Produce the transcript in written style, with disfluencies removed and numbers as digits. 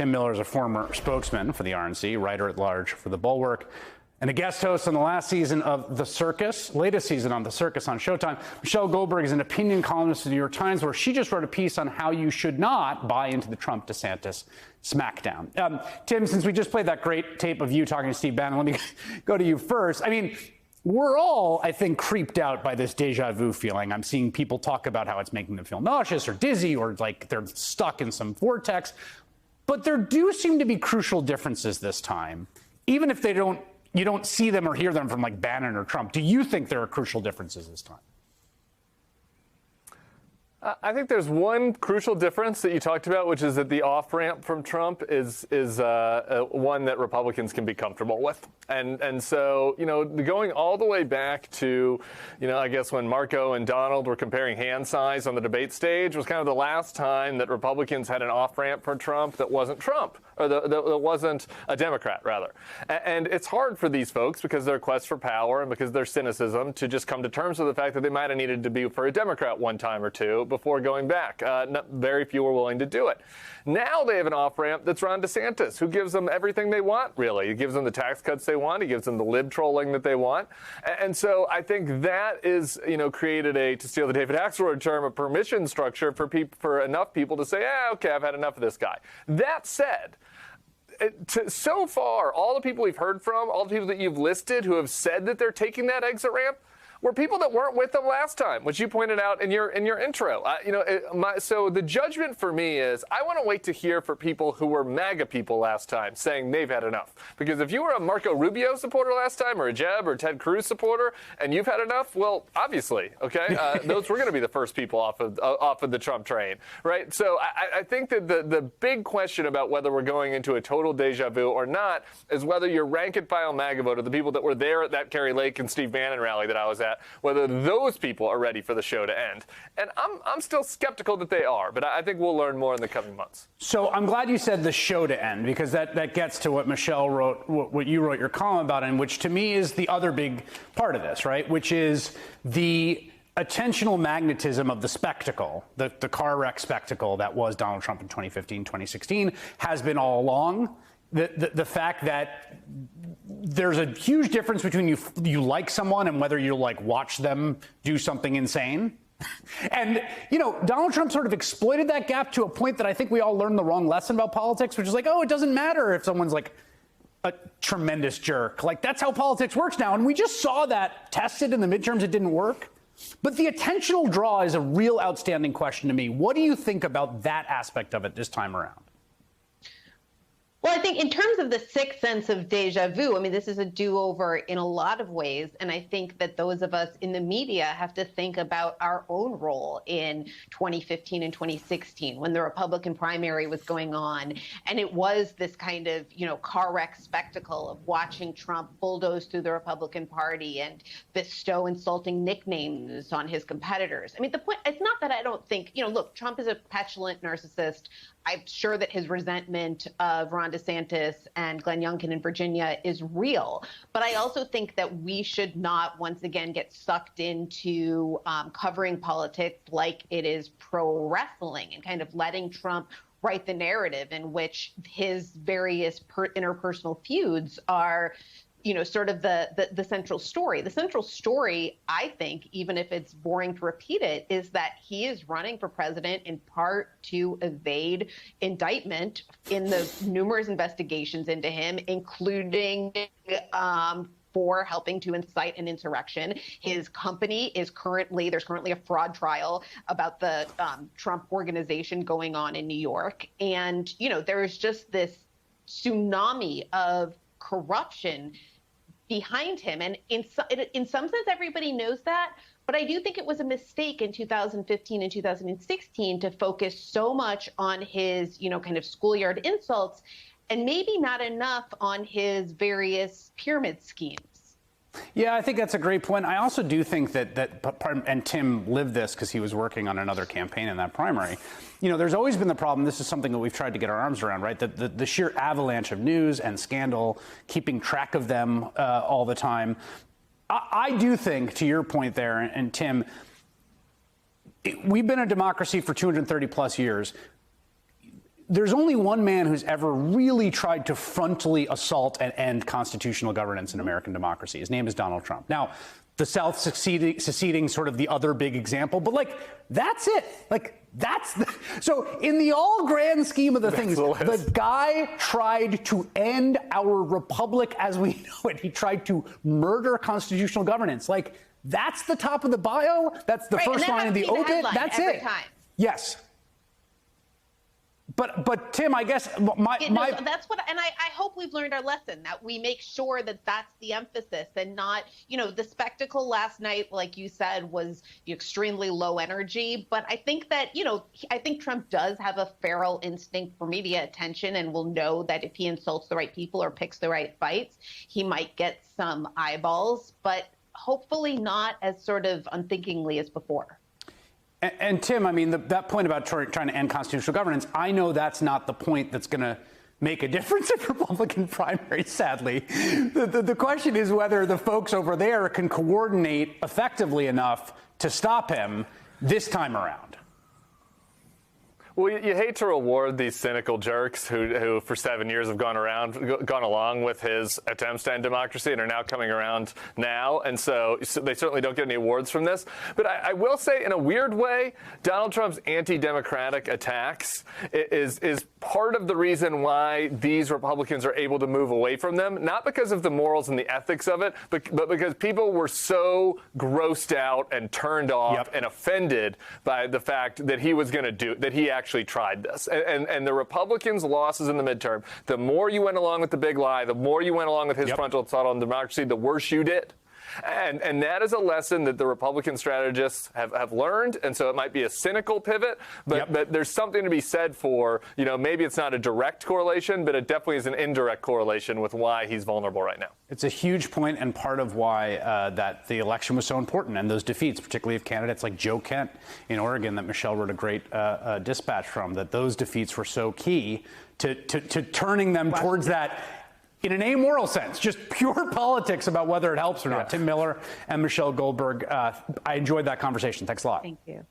Tim Miller is a former spokesman for the RNC, writer-at-large for The Bulwark, and a guest host on the latest season on The Circus on Showtime. Michelle Goldberg is an opinion columnist at the New York Times, where she just wrote a piece on how you should not buy into the Trump-DeSantis smackdown. Tim, since we just played that great tape of you talking to Steve Bannon, let me go to you first. I mean, we're all, I think, creeped out by this deja vu feeling. I'm seeing people talk about how it's making them feel nauseous or dizzy or like they're stuck in some vortex. But there do seem to be crucial differences this time, even if you don't see them or hear them from like Bannon or Trump. Do you think there are crucial differences this time? I think there's one crucial difference that you talked about, which is that the off-ramp from Trump is one that Republicans can be comfortable with. And so, going all the way back to, I guess when Marco and Donald were comparing hand size on the debate stage was kind of the last time that Republicans had an off-ramp for Trump that wasn't Trump, or that wasn't a Democrat, rather. And it's hard for these folks, because their quest for power and because their cynicism, to just come to terms with the fact that they might have needed to be for a Democrat one time or two before going back. Very few were willing to do it. Now they have an off-ramp that's Ron DeSantis, who gives them everything they want, really. He gives them the tax cuts they want. He gives them the lib trolling that they want. And so I think that is, created to steal the David Axelrod term, a permission structure for enough people to say, okay, I've had enough of this guy. That said, so far, all the people we've heard from, all the people that you've listed who have said that they're taking that exit ramp, were people that weren't with them last time, which you pointed out in your intro. So the judgment for me is I want to wait to hear for people who were MAGA people last time saying they've had enough. Because if you were a Marco Rubio supporter last time, or a Jeb or Ted Cruz supporter, and you've had enough, well, obviously, okay, those were going to be the first people off of the Trump train, right? So I think that the big question about whether we're going into a total deja vu or not is whether your rank and file MAGA voter, the people that were there at that Kari Lake and Steve Bannon rally that I was at, whether those people are ready for the show to end. And I'm still skeptical that they are, but I think we'll learn more in the coming months. So I'm glad you said the show to end, because that gets to what Michelle wrote, what you wrote your column about, and which to me is the other big part of this, right? Which is the attentional magnetism of the spectacle, the car wreck spectacle that was Donald Trump in 2015, 2016, has been all along. The fact that there's a huge difference between you like someone and whether you watch them do something insane. And, Donald Trump sort of exploited that gap to a point that I think we all learned the wrong lesson about politics, which is it doesn't matter if someone's a tremendous jerk. That's how politics works now. And we just saw that tested in the midterms. It didn't work. But the attentional draw is a real outstanding question to me. What do you think about that aspect of it this time around? Well, I think in terms of the sixth sense of deja vu, this is a do-over in a lot of ways. And I think that those of us in the media have to think about our own role in 2015 and 2016 when the Republican primary was going on. And it was this kind of, car wreck spectacle of watching Trump bulldoze through the Republican Party and bestow insulting nicknames on his competitors. The point, it's not that I don't think, look, Trump is a petulant narcissist. I'm sure that his resentment of Ron DeSantis and Glenn Youngkin in Virginia is real. But I also think that we should not once again get sucked into covering politics like it is pro wrestling and kind of letting Trump write the narrative in which his various interpersonal feuds are sort of the central story. The central story, I think, even if it's boring to repeat it, is that he is running for president in part to evade indictment in the numerous investigations into him, including for helping to incite an insurrection. His company there's currently a fraud trial about the Trump organization going on in New York. And, there's just this tsunami of corruption behind him. And in some sense, everybody knows that. But I do think it was a mistake in 2015 and 2016 to focus so much on his, kind of schoolyard insults and maybe not enough on his various pyramid schemes. Yeah, I think that's a great point. I also do think and Tim lived this because he was working on another campaign in that primary. There's always been the problem. This is something that we've tried to get our arms around, right? The sheer avalanche of news and scandal, keeping track of them all the time. I do think, to your point there, and Tim, we've been a democracy for 230 plus years. there's only one man who's ever really tried to frontally assault and end constitutional governance in American democracy. His name is Donald Trump. Now, the South seceding sort of the other big example, but like, that's it. Like, so in the all grand scheme of the things, the guy tried to end our republic as we know it. He tried to murder constitutional governance. Like, that's the top of the bio. That's the first line of the obit. That's it. Time. Yes. But Tim, I guess that's what, and I hope we've learned our lesson, that we make sure that that's the emphasis and not, the spectacle last night, like you said, was extremely low energy. But I think that, I think Trump does have a feral instinct for media attention and will know that if he insults the right people or picks the right fights, he might get some eyeballs, but hopefully not as sort of unthinkingly as before. And Tim, I mean, that point about trying to end constitutional governance, I know that's not the point that's going to make a difference in Republican primaries, sadly. The question is whether the folks over there can coordinate effectively enough to stop him this time around. Well, you hate to reward these cynical jerks who for 7 years have gone along with his attempts to end democracy and are now coming around now. And so they certainly don't get any awards from this. But I will say, in a weird way, Donald Trump's anti-democratic attacks is part of the reason why these Republicans are able to move away from them, not because of the morals and the ethics of it, but because people were so grossed out and turned off and offended by the fact that he was going to do, that he actually tried this. And the Republicans' losses in the midterm, the more you went along with the big lie, the more you went along with his frontal assault on democracy, the worse you did. And that is a lesson that the Republican strategists have learned. And so it might be a cynical pivot, but there's something to be said for, maybe it's not a direct correlation, but it definitely is an indirect correlation with why he's vulnerable right now. It's a huge point and part of why that the election was so important, and those defeats, particularly of candidates like Joe Kent in Oregon that Michelle wrote a great dispatch from, that those defeats were so key to turning them towards that. In an amoral sense, just pure politics about whether it helps or not. Tim Miller and Michelle Goldberg, I enjoyed that conversation. Thanks a lot. Thank you.